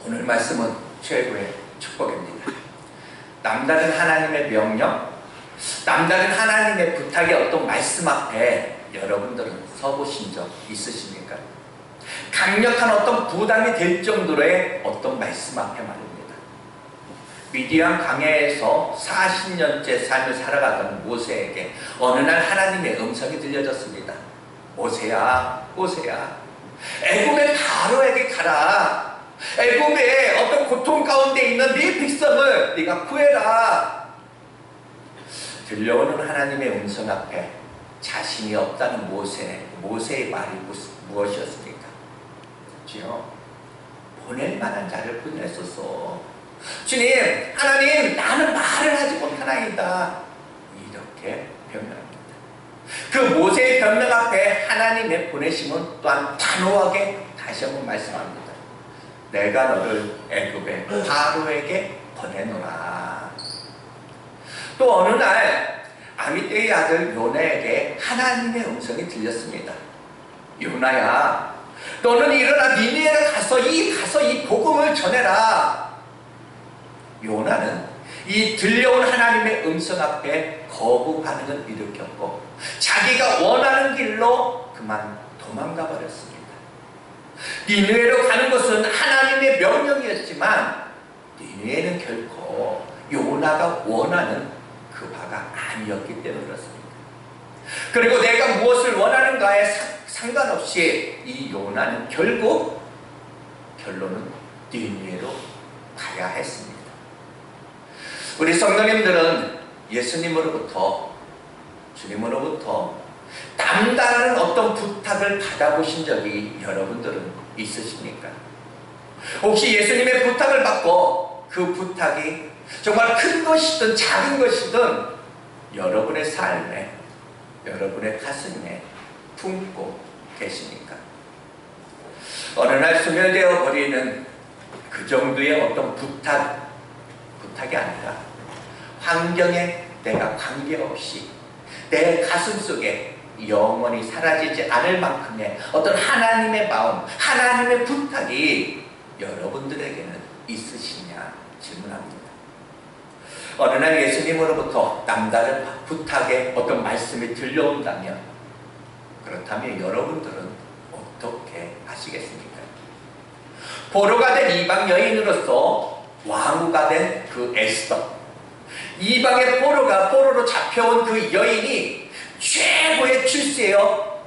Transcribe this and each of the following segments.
오늘 말씀은 최고의 축복입니다. 남다른 하나님의 명령, 남다른 하나님의 부탁의 어떤 말씀 앞에 여러분들은 서보신 적 있으십니까? 강력한 어떤 부담이 될 정도의 어떤 말씀 앞에 말입니다. 미디안 광야에서 40년째 삶을 살아가던 모세에게 어느 날 하나님의 음성이 들려졌습니다. 모세야, 모세야, 애굽의 바로에게 가라. 애굽의 어떤 고통 가운데 있는 네 백성을 네가 구해라. 들려오는 하나님의 음성 앞에 자신이 없다는 모세의 말이 무엇이었습니까? 주여, 보낼 만한 자를 보냈었어. 주님, 하나님, 나는 말을 하지 못하나이다. 이렇게 변명합니다. 그 모세의 변명 앞에 하나님의 보내심은 또한 단호하게 다시 한번 말씀합니다. 내가 너를 애굽의 바로에게 보내노라. 또 어느 날 아미떼의 아들 요나에게 하나님의 음성이 들렸습니다. 요나야, 너는 일어나 니느웨로 가서 이 복음을 전해라. 요나는 이 들려온 하나님의 음성 앞에 거부 반응을 일으켰고 자기가 원하는 길로 그만 도망가 버렸습니다. 니느웨로 가는 것은 하나님의 명령이었지만 니느웨는 결코 요나가 원하는 그 바가 아니었기 때문에 그렇습니다. 그리고 내가 무엇을 원하는가에 상관없이 이 요나는 결국 결론은 니느웨로 가야 했습니다. 우리 성도님들은 예수님으로부터, 주님으로부터 남다른 어떤 부탁을 받아보신 적이 여러분들은 있으십니까? 혹시 예수님의 부탁을 받고 그 부탁이 정말 큰 것이든 작은 것이든 여러분의 삶에, 여러분의 가슴에 품고 계십니까? 어느 날 소멸되어 버리는 그 정도의 어떤 부탁이 아니라 환경에 내가 관계없이 내 가슴 속에 영원히 사라지지 않을 만큼의 어떤 하나님의 마음, 하나님의 부탁이 여러분들에게는 있으시냐 질문합니다. 어느 날 예수님으로부터 남다른 부탁의 어떤 말씀이 들려온다면, 그렇다면 여러분들은 어떻게 하시겠습니까? 포로가 된 이방 여인으로서 왕후가 된 그 에스더, 이방의 포로로 잡혀온 그 여인이 최고의 출세여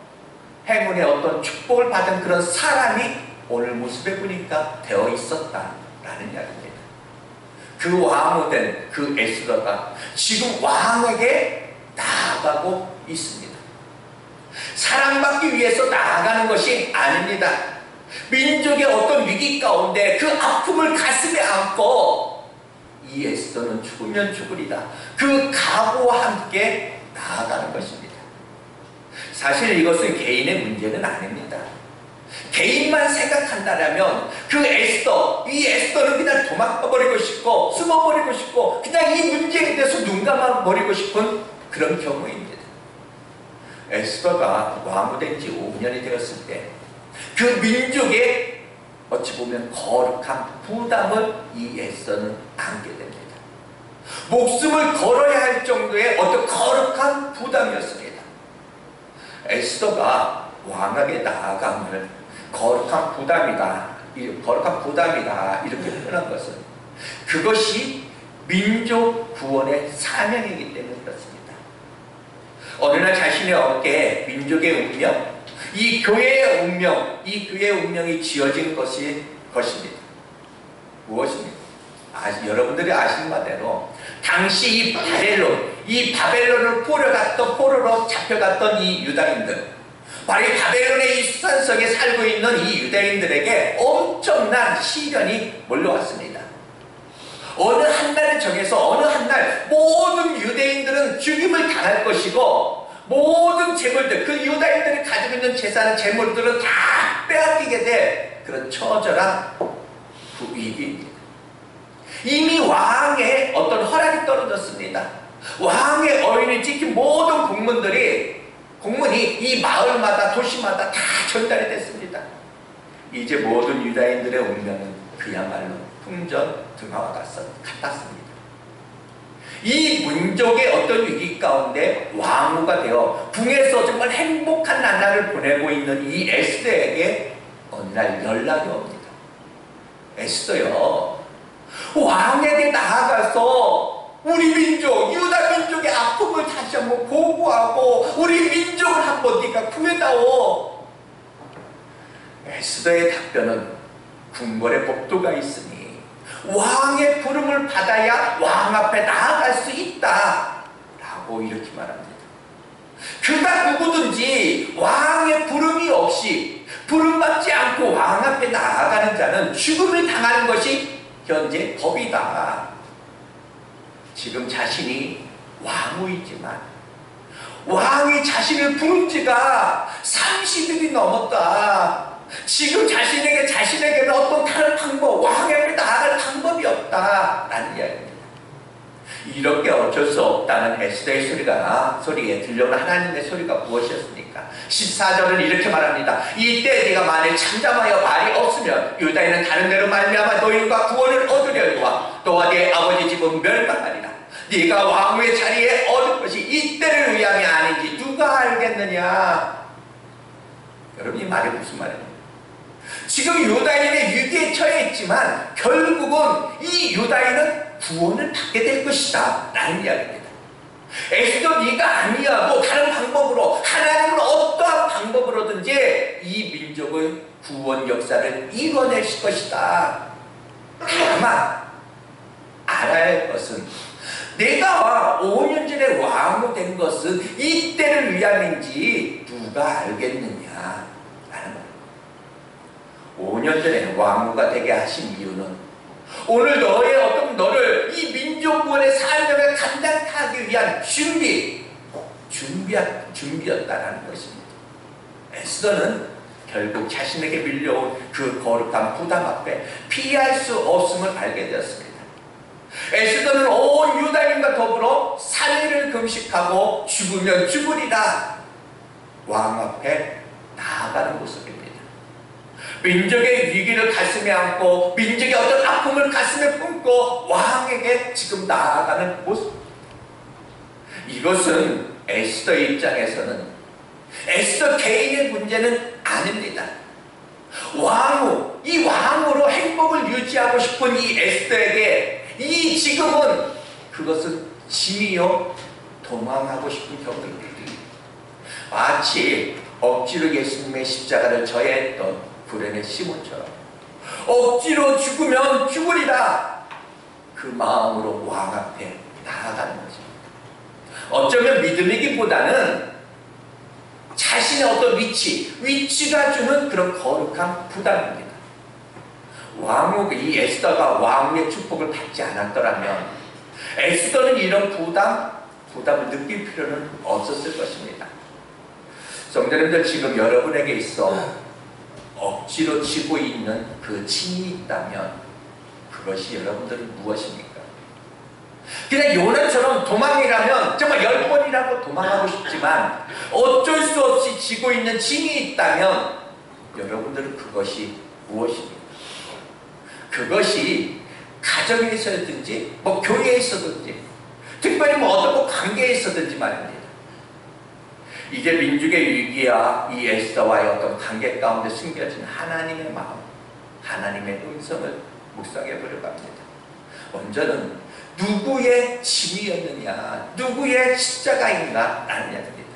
행운의 어떤 축복을 받은 그런 사람이 오늘 모습에 보니까 되어 있었다라는 이야기입니다. 그 왕후된 그 에스더가 지금 왕에게 나아가고 있습니다. 사랑받기 위해서 나아가는 것이 아닙니다. 민족의 어떤 위기 가운데 그 아픔을 가슴에 안고 이 에스더는 죽으면 죽으리다, 그 각오와 함께 나아가는 것입니다. 사실 이것은 개인의 문제는 아닙니다. 개인만 생각한다면 이 에스더는 그냥 도망가버리고 싶고 숨어버리고 싶고 그냥 이 문제에 대해서 눈 감아버리고 싶은 그런 경우입니다. 에스더가 왕후된 지 5년이 되었을 때 그 민족의 어찌 보면 거룩한 부담을 이 에스더는 안게 됩니다. 목숨을 걸어야 할 정도의 어떤 거룩한 부담이었습니다. 에스더가 왕에게 나아감을 거룩한 부담이다 이렇게 표현한 것은 그것이 민족 구원의 사명이기 때문에 그렇습니다. 어느 날 자신의 어깨에 민족의 운명, 이 교회의 운명이 지어진 것입니다. 무엇입니까? 여러분들이 아시는 바대로 당시 이 바벨론을 포로로 잡혀갔던 이 유다인들, 바로 이 바벨론의 이 수산성에 살고 있는 이 유다인들에게 엄청난 시련이 몰려왔습니다. 어느 한 날을 정해서 어느 한 날 모든 유대인들은 죽임을 당할 것이고 모든 재물들, 그 유다인들이 가지고 있는 재산, 재물들은 다 빼앗기게 될 그런 처절한 그 위기입니다. 이미 왕의 어떤 허락이 떨어졌습니다. 왕의 어인을 지킨 모든 공문이 이 마을마다 도시마다 다 전달이 됐습니다. 이제 모든 유다인들의 운명은 그야말로 풍전등화와 같았습니다. 이 민족의 어떤 위기 가운데 왕후가 되어 궁에서 정말 행복한 나날을 보내고 있는 이 에스더에게 어느 날 연락이 옵니다. 에스더요, 왕에게 나아가서 우리 민족, 유다 민족의 아픔을 다시 한번 보고하고 우리 민족을 한번 네가 구해다오. 에스더의 답변은 궁궐의 법도가 있으니 왕의 부름을 받아야 왕 앞에 나아갈 수 있다 라고 이렇게 말합니다. 그가 누구든지 왕의 부름이 없이 부름받지 않고 왕 앞에 나아가는 자는 죽음을 당하는 것이 현재 법이다. 지금 자신이 왕후이지만 왕이 자신을 부른 지가 30일이 넘었다. 지금 자신에게는 어떤 다른 방법, 왕 앞에 나아갈 방법이 없다 라는 이야기입니다. 이렇게 어쩔 수 없다는 에스더의 소리에 들려오는 하나님의 소리가 무엇이었습니까? 14절은 이렇게 말합니다. 이때 네가 만일 잠잠하여 말이 없으면 유다인은 다른 데로 말미암아 노임과 구원을 얻으려니와 또한 네 아버지 집은 멸망하리라. 네가 왕후의 자리에 얻을 것이 이때를 위함이 아닌지 누가 알겠느냐. 여러분, 이 말이 무슨 말입니까? 지금 유다인의 위기에 처해 있지만 결국은 이 유다인은 구원을 받게 될 것이다 라는 이야기입니다. 에스더, 네가 아니하고 다른 방법으로, 하나님은 어떠한 방법으로든지 이 민족의 구원 역사를 이뤄낼 것이다. 다만 알아야 할 것은 내가 5년 전에 왕후 된 것은 이때를 위함인지 누가 알겠느냐 라는 거예요. 5년 전에 왕후가 되게 하신 이유는 오늘 너를 이 민족 구원의 사명을 감당케 하기 위한 준비였다라는 것입니다. 에스더는 결국 자신에게 밀려온 그 거룩한 부담 앞에 피할 수 없음을 알게 되었습니다. 에스더는 온 유다인과 더불어 3일을 금식하고 죽으면 죽으리라 왕 앞에 나아가는 모습입니다. 민족의 위기를 가슴에 안고 민족의 어떤 아픔을 가슴에 품고 왕에게 지금 나아가는 모습, 이것은 에스더의 입장에서는 에스더 개인의 문제는 아닙니다. 이 왕으로 행복을 유지하고 싶은 이 에스더에게 이 지금은 그것은 짐이요 도망하고 싶은 경우입니다. 마치 억지로 예수님의 십자가를 져야 했던 구레네 시몬처럼 억지로 죽으면 죽으리라 그 마음으로 왕 앞에 나아가는 것입니다. 어쩌면 믿음이기보다는 자신의 어떤 위치가 주는 그런 거룩한 부담입니다. 이 에스더가 왕의 축복을 받지 않았더라면 에스더는 이런 부담을 느낄 필요는 없었을 것입니다. 성도님들, 지금 여러분에게 있어 억지로 쥐고 있는 그 짐이 있다면 그것이 여러분들은 무엇입니까? 그냥 요나처럼 도망이라면 정말 10번이라도 도망하고 싶지만 어쩔 수 없이 쥐고 있는 짐이 있다면 여러분들은 그것이 무엇입니까? 그것이 가정에 있어든지 교회에 있어든지 특별히 어떤 관계에 있어든지 말입니다. 이제 민족의 위기와 이 에스더와의 어떤 관계 가운데 숨겨진 하나님의 마음, 하나님의 음성을 묵상해 보려고 합니다. 먼저는 누구의 짐이었느냐, 누구의 십자가인가 라는 이야기입니다.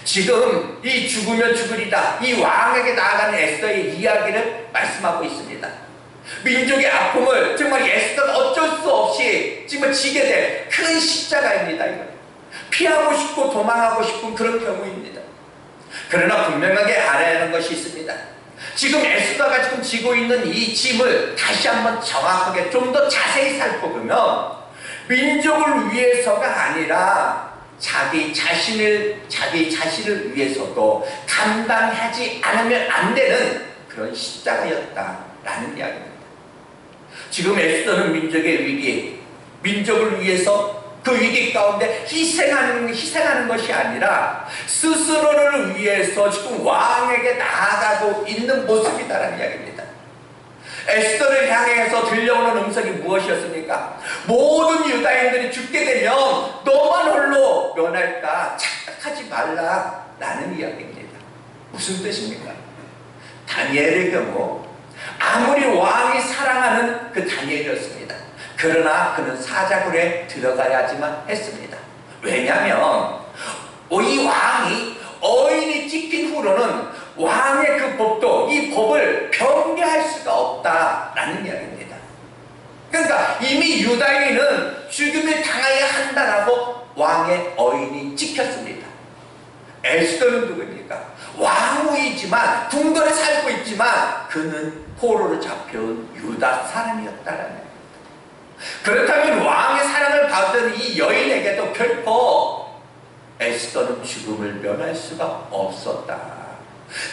지금 이 죽으면 죽으리다, 이 왕에게 나아가는 에스더의 이야기를 말씀하고 있습니다. 민족의 아픔을 정말 에스더가 어쩔 수 없이 지금 지게 될 큰 십자가입니다. 이거. 피하고 싶고 도망하고 싶은 그런 경우입니다. 그러나 분명하게 알아야 하는 것이 있습니다. 지금 에스더가 지금 지고 있는 이 짐을 다시 한번 정확하게 좀 더 자세히 살펴보면 민족을 위해서가 아니라 자기 자신을 위해서도 감당하지 않으면 안 되는 그런 십자가였다라는 이야기입니다. 지금 에스더는 민족의 위기, 민족을 위해서 그 위기 가운데 희생하는 것이 아니라 스스로를 위해서 지금 왕에게 나아가고 있는 모습이다라는 이야기입니다. 에스더를 향해서 들려오는 음성이 무엇이었습니까? 모든 유다인들이 죽게 되면 너만 홀로 면할까 착각하지 말라 라는 이야기입니다. 무슨 뜻입니까? 다니엘의 경우 아무리 왕이 사랑하는 그 다니엘이었습니다. 그러나 그는 사자굴에 들어가야지만 했습니다. 왜냐하면 이 왕이 어인이 찍힌 후로는 왕의 그 법도 이 법을 변개할 수가 없다라는 이야기입니다. 그러니까 이미 유다인은 죽음을 당하여야 한다라고 왕의 어인이 찍혔습니다. 에스더는 누구입니까? 왕후이지만 궁궐에 살고 있지만 그는 포로로 잡혀온 유다 사람이었다라는 겁니다. 그렇다면 왕의 사랑을 받은 이 여인에게도 결코 에스더는 죽음을 면할 수가 없었다.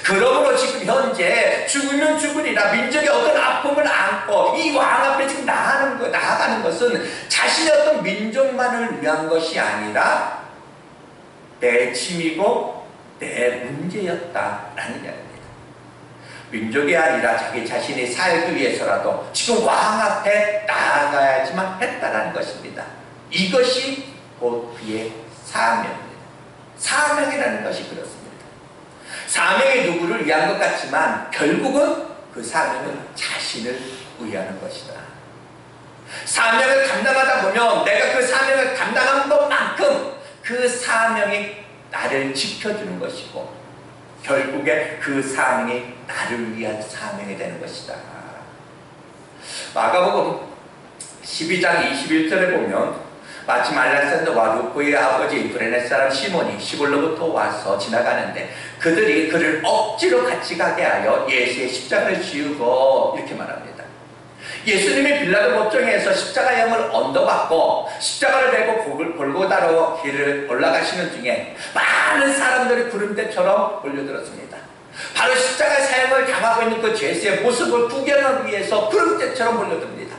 그러므로 지금 현재 죽으면 죽으리라 민족의 어떤 아픔을 안고 이 왕 앞에 지금 나아가는 것은 자신의 어떤 민족만을 위한 것이 아니라 내 짐이고 내 문제였다라는 이야기입니다. 민족이 아니라 자기 자신이 살기 위해서라도 지금 왕 앞에 나아가야지만 했다라는 것입니다. 이것이 곧 그의 사명입니다. 사명이라는 것이 그렇습니다. 사명이 누구를 위한 것 같지만 결국은 그 사명은 자신을 위하는 것이다. 사명을 감당하다 보면 내가 그 사명을 감당한 것만큼 그 사명이 나를 지켜주는 것이고 결국에 그 사명이 나를 위한 사명이 되는 것이다. 마가복음 12장 21절에 보면 마침 알렉산더와 루포의 아버지 브레네 사람 시몬이 시골로부터 와서 지나가는데 그들이 그를 억지로 같이 가게 하여 예수의 십자가를 지우고 이렇게 말합니다. 예수님이 빌라도 법정에서 십자가형을 언도받고 십자가를 메고 골고다로 길을 올라가시는 중에 많은 사람들이 구름대처럼 몰려들었습니다. 바로 십자가 사형을 당하고 있는 그 죄수의 모습을 구경하기 위해서 구름대처럼 몰려듭니다.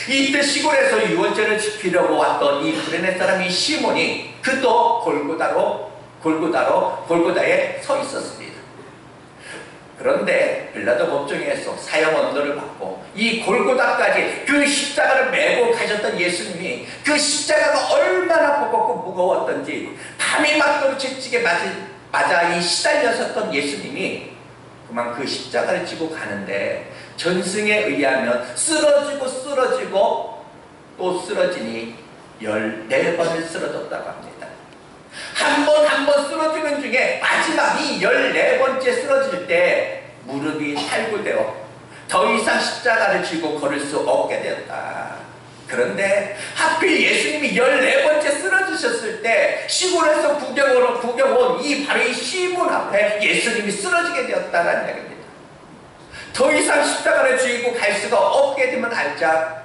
이때 시골에서 유월절을 지키려고 왔던 이 구레네 사람이 시몬이 그도 골고다에 서 있었습니다. 그런데 빌라도 법정에서 사형 언도를 받고 이 골고다까지 그 십자가를 메고 가셨던 예수님이 그 십자가가 얼마나 무겁고 무거웠던지 밤이 맞도록 채찍에 맞아 이 시달렸었던 예수님이 그만 그 십자가를 지고 가는데 전승에 의하면 쓰러지고 또 쓰러지니 14번을 쓰러졌다고 합니다. 한 번 쓰러지는 중에 마지막 이 14번째 쓰러질 때 무릎이 탈구되어 더 이상 십자가를 쥐고 걸을 수 없게 되었다. 그런데 하필 예수님이 14번째 쓰러지셨을 때 시골에서 구경 온 이 바로 이 시몬 앞에 예수님이 쓰러지게 되었다는 이야기입니다. 더 이상 십자가를 쥐고 갈 수가 없게 되면 알자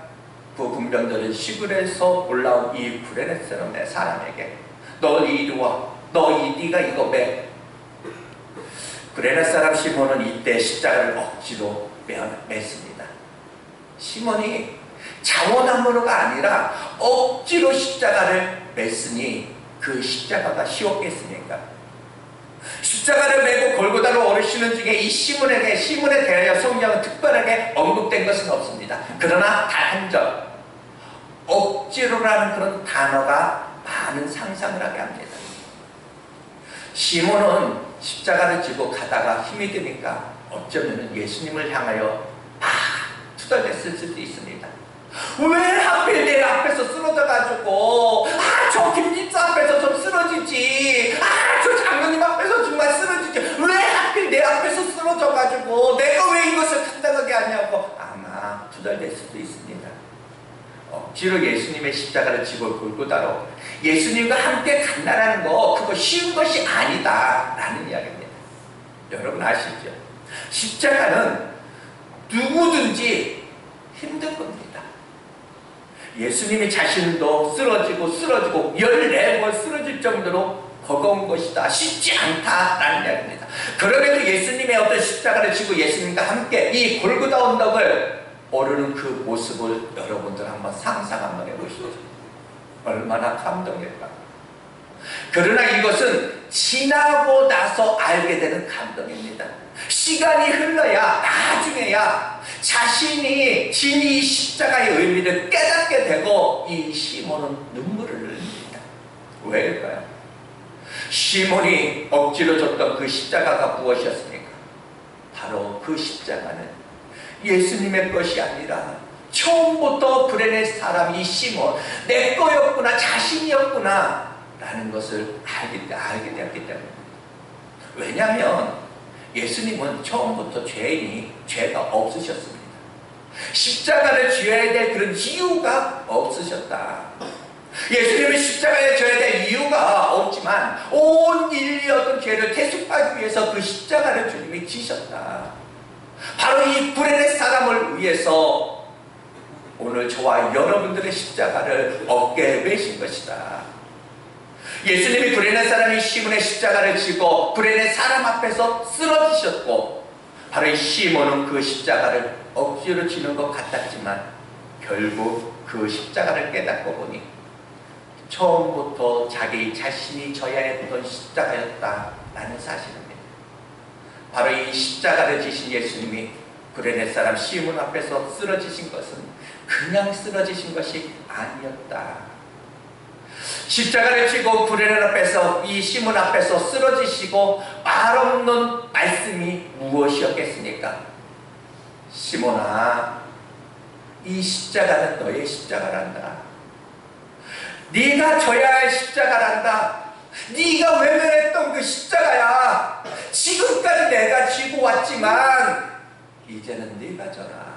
그 군병들은 시골에서 올라온 이 구레네 사람에게 너 이리 와. 네가 이거 매. 구레네 사람 시몬은 이때 십자가를 억지로 맸습니다. 시몬이 자원함으로가 아니라 억지로 십자가를 맸으니 그 십자가가 쉬웠겠습니까? 십자가를 메고 골고다로 오르시는 중에 이 시몬에 대하여 성경은 특별하게 언급된 것은 없습니다. 그러나 단 한 절, 억지로라는 그런 단어가 많은 상상을 하게 합니다. 시몬은 십자가를 지고 가다가 힘이 드니까 어쩌면 예수님을 향하여 투덜댔을 수도 있습니다. 왜 하필 내 앞에서 쓰러져가지고 저 김집사 앞에서 좀 쓰러지지, 저 장로님 앞에서 정말 쓰러지지, 왜 하필 내 앞에서 쓰러져가지고 내가 왜 이것을 감당하게 하냐고 아마 투덜댈 수도 있습니다. 억지로 예수님의 십자가를 지고 골고다로 예수님과 함께 간다라는 거 그거 쉬운 것이 아니다 라는 이야기입니다. 여러분 아시죠? 십자가는 누구든지 힘든 겁니다. 예수님이 자신도 쓰러지고 14번 쓰러질 정도로 버거운 것이다, 쉽지 않다라는 이야기입니다. 그럼에도 예수님의 어떤 십자가를 지고 예수님과 함께 이 골고다 언덕을 오르는 그 모습을 여러분들 한번 상상 한번 해보시죠. 얼마나 감동일까. 그러나 이것은 지나고 나서 알게 되는 감동입니다. 시간이 흘러야 나중에야 자신이 진이 십자가의 의미를 깨닫게 되고 이 시몬은 눈물을 흘립니다. 왜일까요? 시몬이 억지로 줬던 그 십자가가 무엇이었습니까? 바로 그 십자가는 예수님의 것이 아니라 처음부터 불행의 사람 이 시몬, 내 거였구나, 자신이었구나 라는 것을 알게 되었기 때문입니다. 왜냐하면 예수님은 처음부터 죄가 없으셨습니다. 십자가를 쥐어야 될 그런 이유가 없으셨다. 예수님은 십자가에 져야 될 이유가 없지만 온 인류의 어떤 죄를 대속하기 위해서 그 십자가를 주님이 지셨다. 바로 이 불행의 사람을 위해서 오늘 저와 여러분들의 십자가를 어깨에 메신 것이다. 예수님이 불행한 사람이 시몬의 십자가를 지고 불행한 사람 앞에서 쓰러지셨고, 바로 이 시몬은 그 십자가를 억지로 지는 것 같았지만 결국 그 십자가를 깨닫고 보니 처음부터 자기 자신이 져야 했던 십자가였다라는 사실입니다. 바로 이 십자가를 지신 예수님이 불행한 사람 시몬 앞에서 쓰러지신 것은 그냥 쓰러지신 것이 아니었다. 십자가를 지고 불행한 앞에서 이 시몬 앞에서 쓰러지시고 말없는 말씀이 무엇이었겠습니까? 시몬아, 이 십자가는 너의 십자가란다. 네가 져야 할 십자가란다. 네가 외면했던 그 십자가야. 지금까지 내가 지고 왔지만 이제는 네가 져라.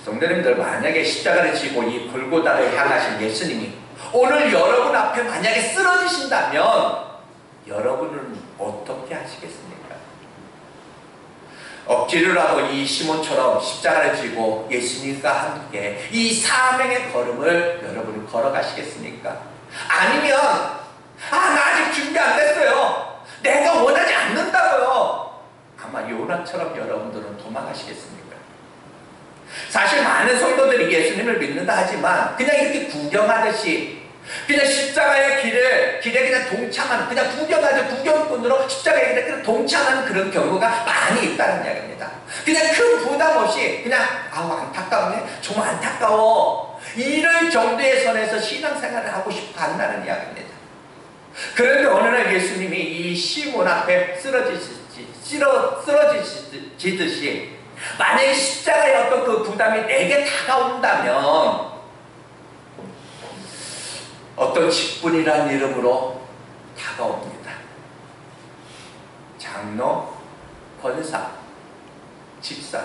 성도님들, 만약에 십자가를 지고 이 골고다를 향하신 예수님이 오늘 여러분 앞에 만약에 쓰러지신다면 여러분은 어떻게 하시겠습니까? 억지로라도 이 시몬처럼 십자가를 지고 예수님과 함께 이 사명의 걸음을 여러분이 걸어가시겠습니까? 아니면 나 아직 준비 안 됐어요, 내가 원하지 않는다고요, 아마 요나처럼 여러분들은 도망가시겠습니까? 사실 많은 성도들이 예수님을 믿는다 하지만 그냥 이렇게 구경하듯이 그냥 십자가의 길에 그냥 동참하는, 그냥 구경꾼으로 십자가의 길에 그냥 동참하는 그런 경우가 많이 있다는 이야기입니다. 그냥 큰 부담 없이 그냥 안타깝네, 정말 안타까워, 이럴 정도의 선에서 신앙생활을 하고 싶어 한다는 이야기입니다. 그런데 어느 날 예수님이 이 시몬 앞에 쓰러지듯이 만약에 십자가의 어떤 그 부담이 내게 다가온다면 어떤 직분이라는 이름으로 다가옵니다. 장로, 권사, 집사,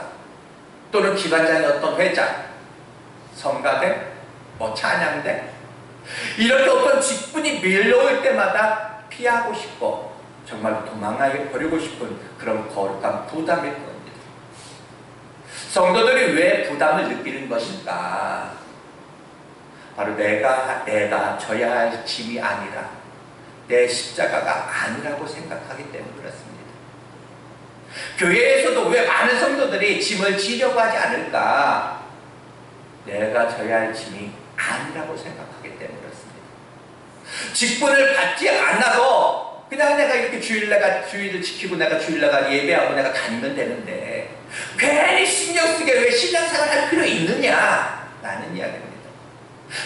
또는 기관장의 어떤 회장, 성가대, 찬양대, 이렇게 어떤 직분이 밀려올 때마다 피하고 싶고 정말 도망가 버리고 싶은 그런 거룩한 부담일 겁니다. 성도들이 왜 부담을 느끼는 것일까? 바로 내가 져야 할 짐이 아니라 내 십자가가 아니라고 생각하기 때문에 그렇습니다. 교회에서도 왜 많은 성도들이 짐을 지려고 하지 않을까? 내가 져야 할 짐이 아니라고 생각하기 때문에 그렇습니다. 직분을 받지 않아도 그냥 내가 이렇게 주일을 지키고 내가 주일날 예배하고 내가 다니면 되는데 괜히 신경 쓰게 왜 신앙생활 할 필요 있느냐? 라는 이야기입니다.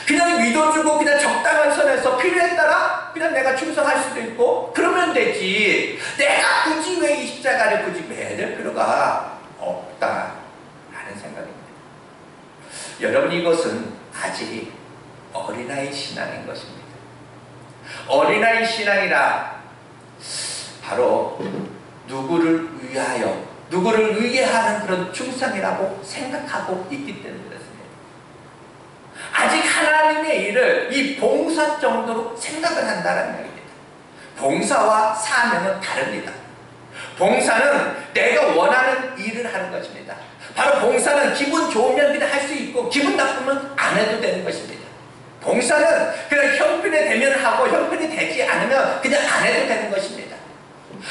그냥 믿어주고 그냥 적당한 선에서 필요에 따라 그냥 내가 충성할 수도 있고 그러면 되지, 내가 굳이 왜 이 십자가를 굳이 매야 될 필요가 없다 라는 생각입니다. 여러분, 이것은 아직 어린아이 신앙인 것입니다. 어린아이 신앙이라 바로 누구를 위하여 누구를 의해하는 그런 충성이라고 생각하고 있기 때문에 그렇습니다. 아직 하나님의 일을 이 봉사 정도로 생각을 한다는 이야기입니다. 봉사와 사명은 다릅니다. 봉사는 내가 원하는 일을 하는 것입니다. 바로 봉사는 기분 좋으면 그냥 할 수 있고 기분 나쁘면 안 해도 되는 것입니다. 봉사는 그냥 형편이 되면 하고 형편이 되지 않으면 그냥 안 해도 되는 것입니다.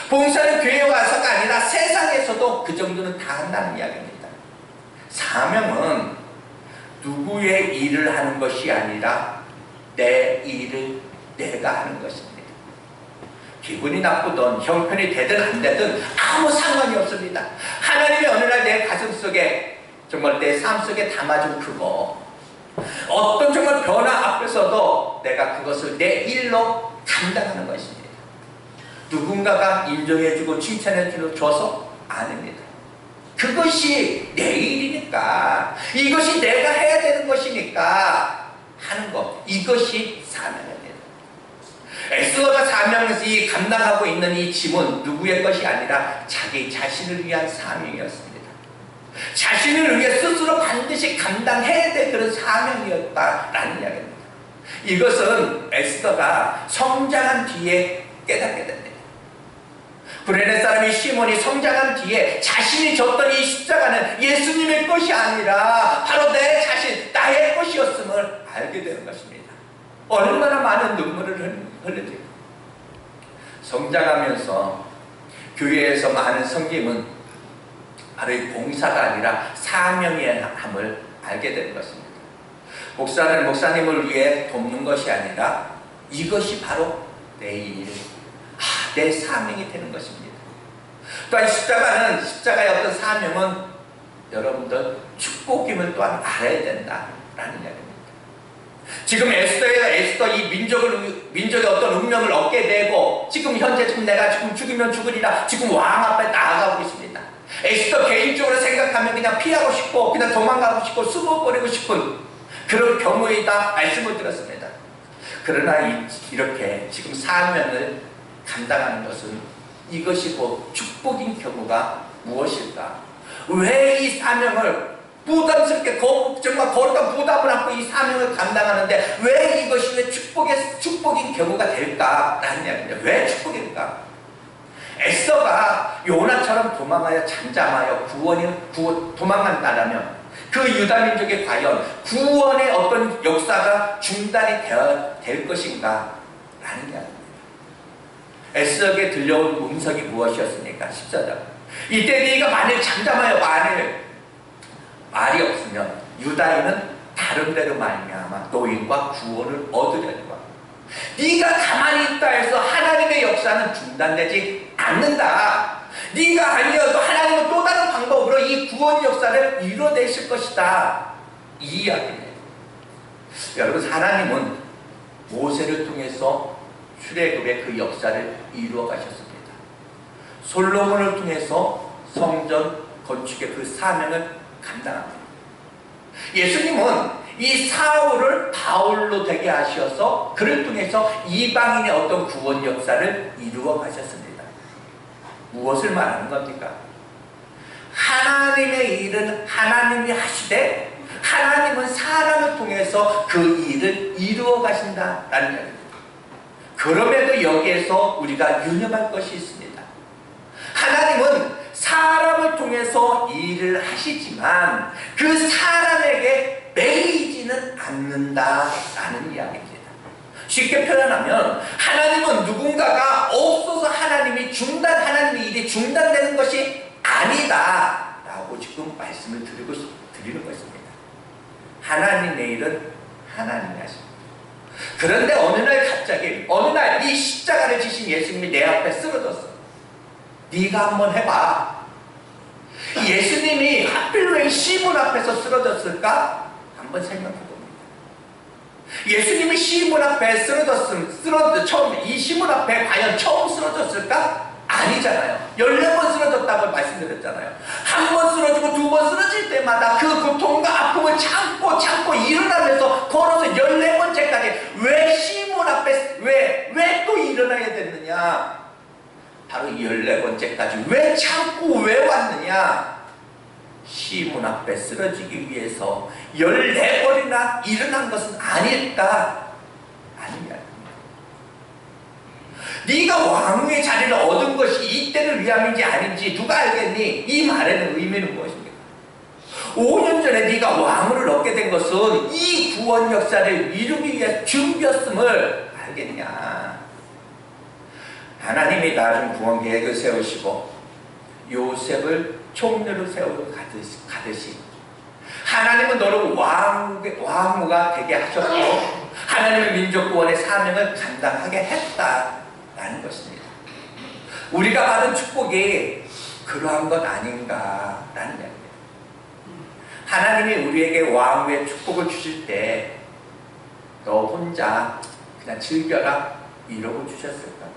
봉사는 교회에 와서가 아니라 세상에서도 그 정도는 다 한다는 이야기입니다. 사명은 누구의 일을 하는 것이 아니라 내 일을 내가 하는 것입니다. 기분이 나쁘든 형편이 되든 안 되든 아무 상관이 없습니다. 하나님이 어느 날 내 가슴 속에 정말 내 삶 속에 담아준 그거, 어떤 정말 변화 앞에서도 내가 그것을 내 일로 감당하는 것입니다. 누군가가 인정해주고 칭찬해줘서 아닙니다. 그것이 내 일이니까, 이것이 내가 해야 되는 것이니까 하는 것, 이것이 사명입니다. 에스더가 사명에서 이 감당하고 있는 이 짐은 누구의 것이 아니라 자기 자신을 위한 사명이었습니다. 자신을 위해 스스로 반드시 감당해야 될 그런 사명이었다라는 이야기입니다. 이것은 에스더가 성장한 뒤에 깨닫게 됩니다. 구레네 사람이 시몬이 성장한 뒤에 자신이 졌던 이 십자가는 예수님의 것이 아니라 바로 내 자신, 나의 것이었음을 알게 되는 것입니다. 얼마나 많은 눈물을 흘리죠. 성장하면서 교회에서 많은 섬김은 바로 이 봉사가 아니라 사명이함을 알게 되는 것입니다. 목사는 목사님을 위해 돕는 것이 아니라 이것이 바로 내 일, 내 사명이 되는 것입니다. 또한 십자가의 어떤 사명은 여러분들 축복임을 또한 알아야 된다라는 이야기입니다. 지금 에스더 이 민족의 어떤 운명을 얻게 되고 지금 현재 내가 지금 죽으면 죽으리라 지금 왕 앞에 나아가고 있습니다. 에스더 개인적으로 생각하면 그냥 피하고 싶고 그냥 도망가고 싶고 숨어버리고 싶은 그런 경우이다 말씀을 드렸습니다. 그러나 이렇게 지금 사명을 감당하는 것은 이것이 곧 축복인 경우가 무엇일까? 왜 이 사명을 부담스럽게 정말 거룩한 부담을 안고 이 사명을 감당하는데 왜 이것이 왜 축복인 경우가 될까라는 이야기입니다. 왜 축복일까? 에스더가 요나처럼 도망하여 잠잠하여 도망간다라면 그 유다민족이 과연 구원의 어떤 역사가 중단이 될 것인가? 라는 이야기입니다. 에스더에게 들려온 음성이 무엇이었습니까? 14절. 이때 네가 만일 잠잠하여 말이 없으면 유다인은 다른 데로 말미암아 노인과 구원을 얻으려니와. 네가 가만히 있다 해서 하나님의 역사는 중단되지 않는다. 네가 아니어도 하나님은 또 다른 방법으로 이 구원 역사를 이뤄내실 것이다. 이 이야기입니다. 여러분, 하나님은 모세를 통해서 출애굽의 그 역사를 이루어 가셨습니다. 솔로몬을 통해서 성전 건축의 그 사명을 감당합니다. 예수님은 이 사울을 바울로 되게 하셔서 그를 통해서 이방인의 어떤 구원 역사를 이루어 가셨습니다. 무엇을 말하는 겁니까? 하나님의 일은 하나님이 하시되 하나님은 사람을 통해서 그 일을 이루어 가신다라는 얘기입니다. 그럼에도 여기에서 우리가 유념할 것이 있습니다. 하나님은 사람을 통해서 일을 하시지만 그 사람에게 매이지는 않는다라는 이야기입니다. 쉽게 표현하면 하나님은 누군가가 없어서 하나님의 일이 중단되는 것이 아니다라고 지금 말씀을 드리는 것입니다. 하나님의 일은 하나님이 하십니다. 그런데 어느 날 이 십자가를 지신 예수님이 내 앞에 쓰러졌어. 네가 한번 해봐. 예수님이 하필 왜 시몬 앞에서 쓰러졌을까? 한번 생각해 봅니다. 예수님이 시몬 앞에 이 시몬 앞에 과연 처음 쓰러졌을까? 아니잖아요. 14번 쓰러졌다고 말씀드렸잖아요. 한 번 쓰러지고 두 번 쓰러질 때마다 그 고통과 아픔을 참고 일어나면서 걸어서 14번째까지 왜 시몬 앞에 왜 또 일어나야 됐느냐? 바로 14번째까지 왜 참고 왜 왔느냐? 시몬 앞에 쓰러지기 위해서 14번이나 일어난 것은 아닐까? 아니냐. 네가 왕의 자리를 얻은 것이 이때를 위함인지 아닌지 누가 알겠니? 이 말에는 의미는 무엇입니까? 5년 전에 네가 왕을 얻게 된 것은 이 구원 역사를 이루기 위해 준비였음을 알겠냐? 하나님이 나중 구원 계획을 세우시고 요셉을 총리로 세우고 가듯이 하나님은 너를 왕후가 되게 하셨고 하나님의 민족 구원의 사명을 감당하게 했다라는 것입니다. 우리가 받은 축복이 그러한 것 아닌가라는 이야기입니다. 하나님이 우리에게 왕후의 축복을 주실 때 너 혼자 그냥 즐겨라 이러고 주셨을까?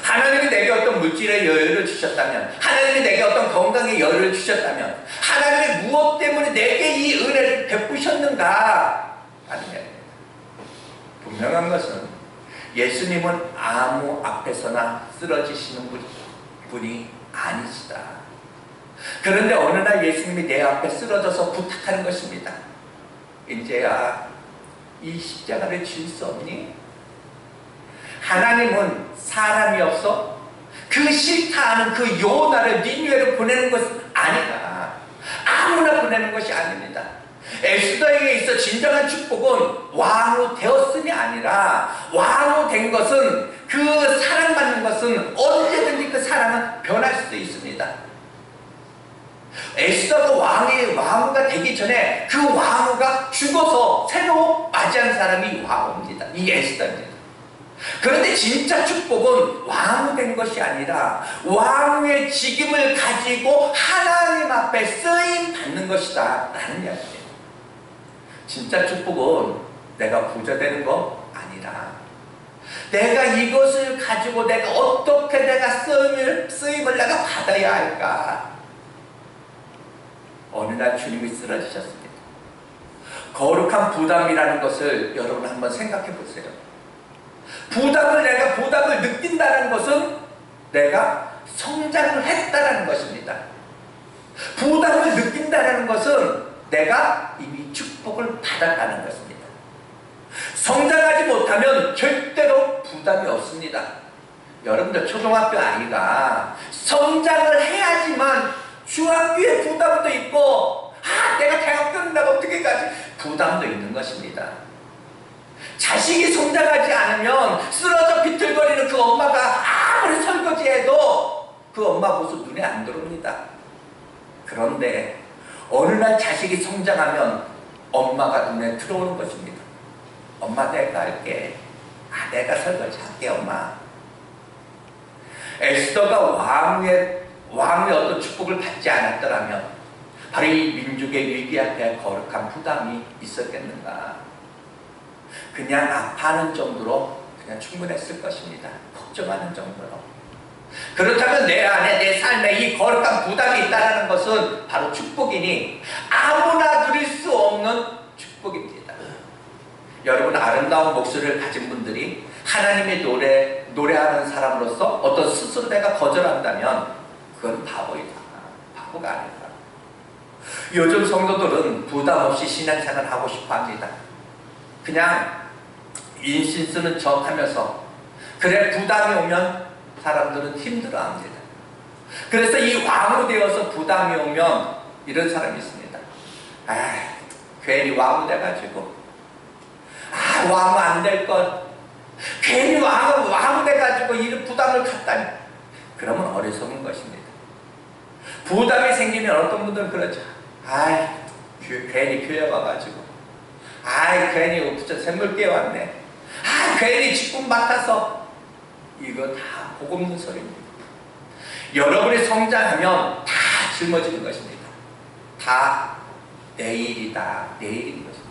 하나님이 내게 어떤 물질의 여유를 주셨다면, 하나님이 내게 어떤 건강의 여유를 주셨다면, 하나님이 무엇 때문에 내게 이 은혜를 베푸셨는가? 아니냐. 분명한 것은 예수님은 아무 앞에서나 쓰러지시는 분이 아니시다. 그런데 어느 날 예수님이 내 앞에 쓰러져서 부탁하는 것입니다. 인제야, 이 십자가를 질 수 없니? 하나님은 사람이 없어 그 싫다 하는 그 요나를 니느웨로 보내는 것은 아니다. 아무나 보내는 것이 아닙니다. 에스더에게 있어 진정한 축복은 왕후 되었음이 아니라, 왕후 된 것은, 그 사랑받는 것은 언제든지 그 사랑은 변할 수도 있습니다. 에스더가 왕후가 되기 전에 그 왕후가 죽어서 새로 맞이한 사람이 왕후입니다. 이 에스더입니다. 그런데 진짜 축복은 왕후 된 것이 아니라 왕후의 직임을 가지고 하나님 앞에 쓰임 받는 것이다 라는 이야기예요. 진짜 축복은 내가 부자 되는 거 아니라, 내가 이것을 가지고 내가 어떻게 내가 쓰임을 내가 받아야 할까. 어느 날 주님이 쓰러지셨습니다. 거룩한 부담이라는 것을 여러분 한번 생각해 보세요. 내가 부담을 느낀다는 것은 내가 성장을 했다는 것입니다. 부담을 느낀다는 것은 내가 이미 축복을 받았다는 것입니다. 성장하지 못하면 절대로 부담이 없습니다. 여러분들 초등학교 아이가 성장을 해야지만 중학교에 부담도 있고, 내가 대학 끝나고 어떻게 가지? 부담도 있는 것입니다. 자식이 성장하지 않으면 쓰러져 비틀거리는 그 엄마가 아무리 설거지해도 그 엄마 모습 눈에 안 들어옵니다. 그런데 어느 날 자식이 성장하면 엄마가 눈에 들어오는 것입니다. 엄마 내가 할게. 내가 설거지할게 엄마. 에스더가 왕의 어떤 축복을 받지 않았더라면 바로 이 민족의 위기 앞에 거룩한 부담이 있었겠는가. 그냥 아파하는 정도로 그냥 충분했을 것입니다. 걱정하는 정도로. 그렇다면 내 안에, 내 삶에 이 거룩한 부담이 있다는 것은 바로 축복이니 아무나 누릴 수 없는 축복입니다. 여러분, 아름다운 목소리를 가진 분들이 하나님의 노래하는 사람으로서 어떤 스스로 내가 거절한다면 그건 바보이다. 바보가 아니다. 요즘 성도들은 부담 없이 신앙생활을 하고 싶어 합니다. 그냥 인신 쓰는 척 하면서, 그래 부담이 오면 사람들은 힘들어 합니다. 그래서 이 왕후 되어서 부담이 오면 이런 사람이 있습니다. 괜히 왕후 돼가지고, 왕후 안 될걸. 괜히 왕후 돼가지고 이런 부담을 갖다니. 그러면 어리석은 것입니다. 부담이 생기면 어떤 분들은 그러죠. 괜히 교회 와가지고, 괜히 샘물 깨웠네. 괜히 직분 맡아서. 이거 다 복 없는 소리입니다. 여러분이 성장하면 다 짊어지는 것입니다. 다 내일이다, 내일인 것입니다.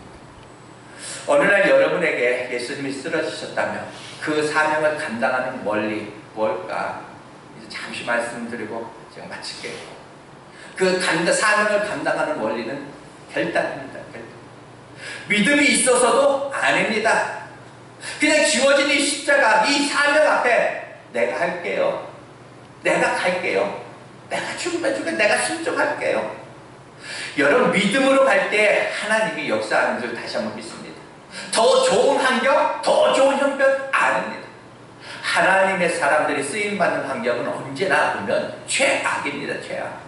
어느 날 여러분에게 예수님이 쓰러지셨다면 그 사명을 감당하는 원리 뭘까? 이제 잠시 말씀드리고 제가 마칠게요. 그 사명을 감당하는 원리는 결단입니다. 결단. 믿음이 있어서도 아닙니다. 그냥 지워진 이 십자가, 이 사명 앞에 내가 할게요. 내가 갈게요. 내가 죽으면 내가 순종할게요. 여러분, 믿음으로 갈 때 하나님이 역사하는 줄 다시 한번 믿습니다. 더 좋은 환경, 더 좋은 형편 아닙니다. 하나님의 사람들이 쓰임받는 환경은 언제나 보면 최악입니다. 최악.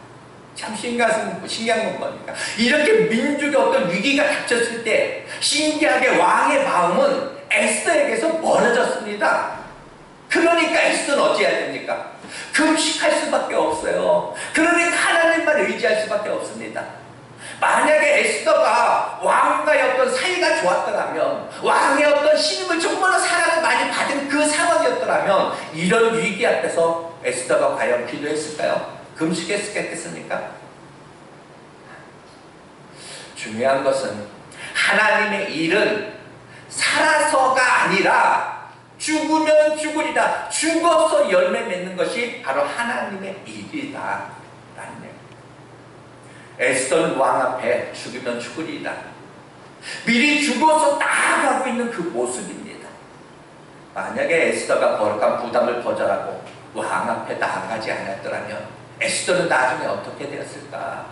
참 신기한 건 뭐니까, 이렇게 민족의 어떤 위기가 닥쳤을 때 신기하게 왕의 마음은 에스더에게서 멀어졌습니다. 그러니까 에스더는 어찌해야 됩니까? 금식할 수밖에 없어요. 그러니까 하나님만 의지할 수밖에 없습니다. 만약에 에스더가 왕과의 어떤 사이가 좋았더라면, 왕의 어떤 신임을 정말로 사랑을 많이 받은 그 상황이었더라면 이런 위기 앞에서 에스더가 과연 기도했을까요? 금식했겠습니까? 중요한 것은 하나님의 일은 살아서가 아니라 죽으면 죽으리라, 죽어서 열매 맺는 것이 바로 하나님의 일이다 라는 얘기입니다. 에스더는 왕 앞에 죽으면 죽으리라, 미리 죽어서 나아가고 있는 그 모습입니다. 만약에 에스더가 거룩한 부담을 거절하고 왕 앞에 나아가지 않았더라면 에스더는 나중에 어떻게 되었을까?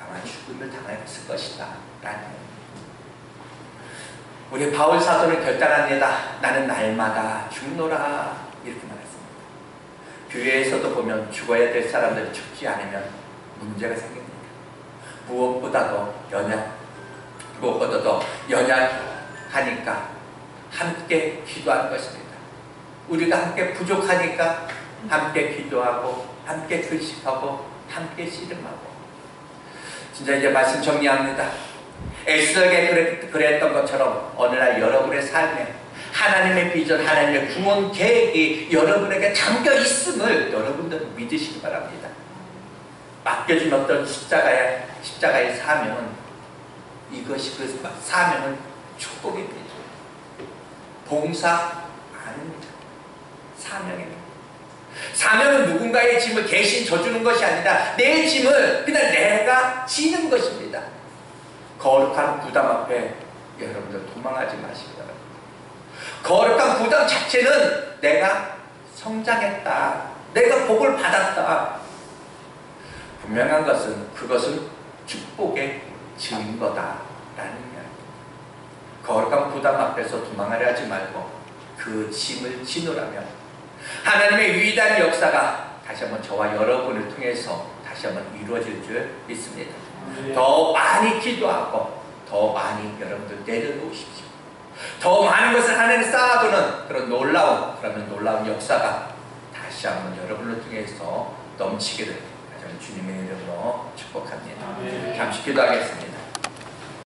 아마 죽음을 당했을 것이다 라는. 우리 바울 사도는 결단합니다. 나는 날마다 죽노라 이렇게 말했습니다. 교회에서도 보면 죽어야 될 사람들이 죽지 않으면 문제가 생깁니다. 무엇보다도 연약하니까 함께 기도하는 것입니다. 우리가 함께 부족하니까 함께 기도하고 함께 글식하고 함께 씨름하고. 진짜 이제 말씀 정리합니다. 에스더에게 그랬던 것처럼 오늘날 여러분의 삶에 하나님의 비전, 하나님의 구원 계획이 여러분에게 담겨 있음을 여러분들은 믿으시기 바랍니다. 맡겨진 어떤 십자가의 사명은, 이것이 그 사명은 축복입니다. 봉사 아닙니다. 사명입니다. 사명은 누군가의 짐을 대신 져주는 것이 아니라 내 짐을 그냥 내가 지는 것입니다. 거룩한 부담 앞에 여러분들 도망하지 마시기 바랍니다. 거룩한 부담 자체는 내가 성장했다, 내가 복을 받았다. 분명한 것은 그것은 축복의 증거다라는 이야기. 거룩한 부담 앞에서 도망하려 하지 말고 그 짐을 지노라면 하나님의 위대한 역사가 다시 한번 저와 여러분을 통해서 다시 한번 이루어질 줄 믿습니다. 더 많이 기도하고 더 많이 여러분들 내려놓으십시오. 더 많은 것을 하나님이 쌓아두는 그런 놀라운 역사가 다시 한번 여러분을 통해서 넘치기를 주님의 이름으로 축복합니다. 잠시 기도하겠습니다.